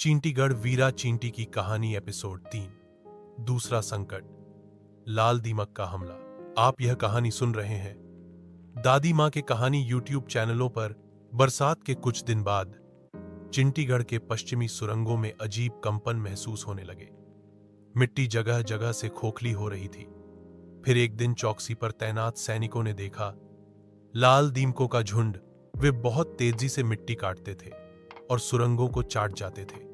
चींटीगढ़ वीरा चींटी की कहानी एपिसोड 3 दूसरा संकट, लाल दीमक का हमला। आप यह कहानी सुन रहे हैं दादी माँ के कहानी यूट्यूब चैनलों पर। बरसात के कुछ दिन बाद चींटीगढ़ के पश्चिमी सुरंगों में अजीब कंपन महसूस होने लगे। मिट्टी जगह जगह से खोखली हो रही थी। फिर एक दिन चौकसी पर तैनात सैनिकों ने देखा लाल दीमकों का झुंड। वे बहुत तेजी से मिट्टी काटते थे और सुरंगों को चाट जाते थे।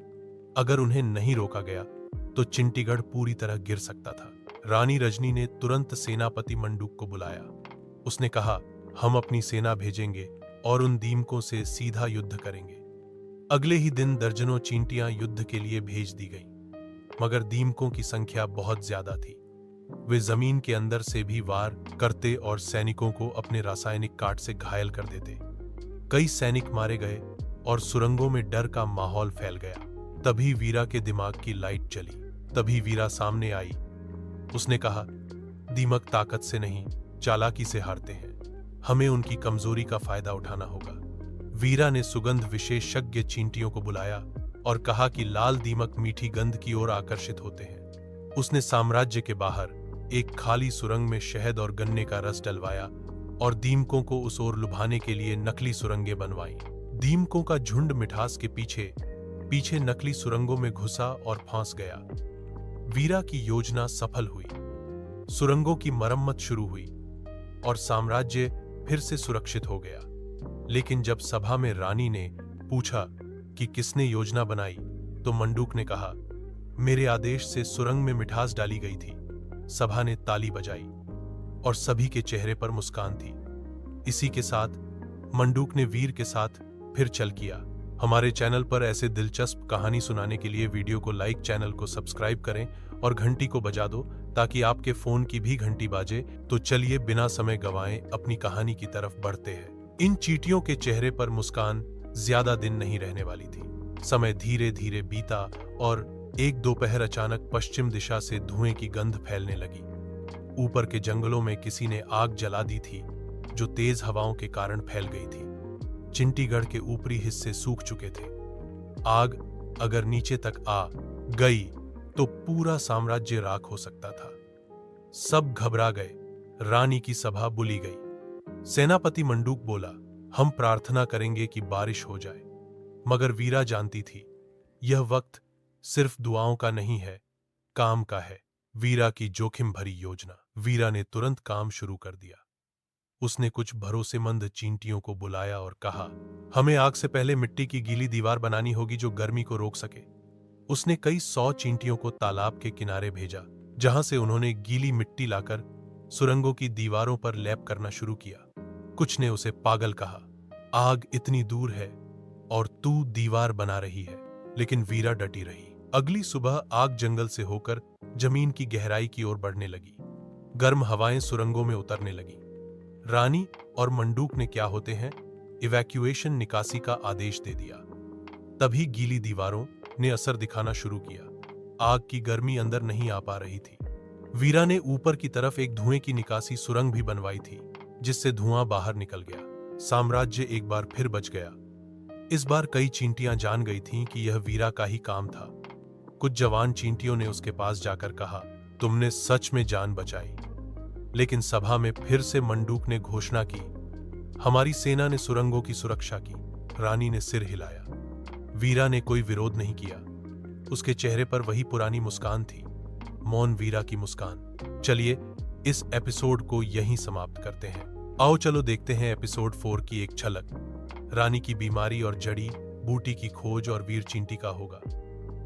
अगर उन्हें नहीं रोका गया तो चींटीगढ़ पूरी तरह गिर सकता था। रानी रजनी ने तुरंत सेनापति मंडूक को बुलाया। उसने कहा, हम अपनी सेना भेजेंगे और उन दीमकों से सीधा युद्ध करेंगे। अगले ही दिन दर्जनों चींटियां युद्ध के लिए भेज दी गईं, मगर दीमकों की संख्या बहुत ज्यादा थी। वे जमीन के अंदर से भी वार करते और सैनिकों को अपने रासायनिक काट से घायल कर देते। कई सैनिक मारे गए और सुरंगों में डर का माहौल फैल गया। तभी वीरा के दिमाग की लाइट जली। तभी वीरा सामने आई। उसने कहा, दीमक ताकत से नहीं, चालाकी से हारते हैं। हमें उनकी कमजोरी का फायदा उठाना होगा। वीरा ने सुगंध विशेषज्ञ चींटियों को बुलाया और कहा कि लाल दीमक मीठी गंध की ओर आकर्षित होते हैं। उसने साम्राज्य के बाहर एक खाली सुरंग में शहद और गन्ने का रस डलवाया और दीमकों को उस ओर लुभाने के लिए नकली सुरंगें बनवाईं। दीमकों का झुंड मिठास के पीछे पीछे नकली सुरंगों में घुसा और फंस गया। वीरा की योजना सफल हुई। सुरंगों की मरम्मत शुरू हुई और साम्राज्य फिर से सुरक्षित हो गया। लेकिन जब सभा में रानी ने पूछा कि किसने योजना बनाई, तो मंडूक ने कहा, मेरे आदेश से सुरंग में मिठास डाली गई थी। सभा ने ताली बजाई और सभी के चेहरे पर मुस्कान थी। इसी के साथ मंडूक ने वीर के साथ फिर चल किया। हमारे चैनल पर ऐसे दिलचस्प कहानी सुनाने के लिए वीडियो को लाइक, चैनल को सब्सक्राइब करें और घंटी को बजा दो ताकि आपके फोन की भी घंटी बाजे। तो चलिए बिना समय गवाएं अपनी कहानी की तरफ बढ़ते हैं। इन चींटियों के चेहरे पर मुस्कान ज्यादा दिन नहीं रहने वाली थी। समय धीरे धीरे बीता और एक दोपहर अचानक पश्चिम दिशा से धुएं की गंध फैलने लगी। ऊपर के जंगलों में किसी ने आग जला दी थी जो तेज हवाओं के कारण फैल गई थी। चींटीगढ़ के ऊपरी हिस्से सूख चुके थे। आग अगर नीचे तक आ गई तो पूरा साम्राज्य राख हो सकता था। सब घबरा गए। रानी की सभा बुली गई। सेनापति मंडूक बोला, हम प्रार्थना करेंगे कि बारिश हो जाए। मगर वीरा जानती थी यह वक्त सिर्फ दुआओं का नहीं है, काम का है। वीरा की जोखिम भरी योजना। वीरा ने तुरंत काम शुरू कर दिया। उसने कुछ भरोसेमंद चींटियों को बुलाया और कहा, हमें आग से पहले मिट्टी की गीली दीवार बनानी होगी जो गर्मी को रोक सके। उसने कई 100 चींटियों को तालाब के किनारे भेजा, जहां से उन्होंने गीली मिट्टी लाकर सुरंगों की दीवारों पर लेप करना शुरू किया। कुछ ने उसे पागल कहा, आग इतनी दूर है और तू दीवार बना रही है। लेकिन वीरा डटी रही। अगली सुबह आग जंगल से होकर जमीन की गहराई की ओर बढ़ने लगी। गर्म हवाएं सुरंगों में उतरने लगी। रानी और मंडूक ने क्या होते हैं इवैक्यूएशन निकासी का आदेश दे दिया। तभी गीली दीवारों ने असर दिखाना शुरू किया। आग की गर्मी अंदर नहीं आ पा रही थी। वीरा ने ऊपर की तरफ एक धुएं की निकासी सुरंग भी बनवाई थी, जिससे धुआं बाहर निकल गया। साम्राज्य एक बार फिर बच गया। इस बार कई चींटियां जान गई थीं कि यह वीरा का ही काम था। कुछ जवान चींटियों ने उसके पास जाकर कहा, तुमने सच में जान बचाई। लेकिन सभा में फिर से मंडूक ने घोषणा की, हमारी सेना ने सुरंगों की सुरक्षा की। रानी ने सिर हिलाया। वीरा ने कोई विरोध नहीं किया। उसके चेहरे पर वही पुरानी मुस्कान थी, मौन वीरा की मुस्कान। चलिए इस एपिसोड को यहीं समाप्त करते हैं। आओ चलो देखते हैं एपिसोड 4 की एक झलक। रानी की बीमारी और जड़ी बूटी की खोज और वीर चींटी का होगा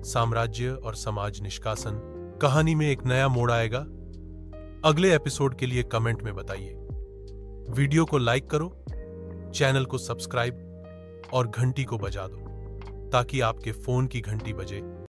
साम्राज्य और समाज निष्कासन। कहानी में एक नया मोड़ आएगा। अगले एपिसोड के लिए कमेंट में बताइए। वीडियो को लाइक करो, चैनल को सब्सक्राइब और घंटी को बजा दो ताकि आपके फोन की घंटी बजे।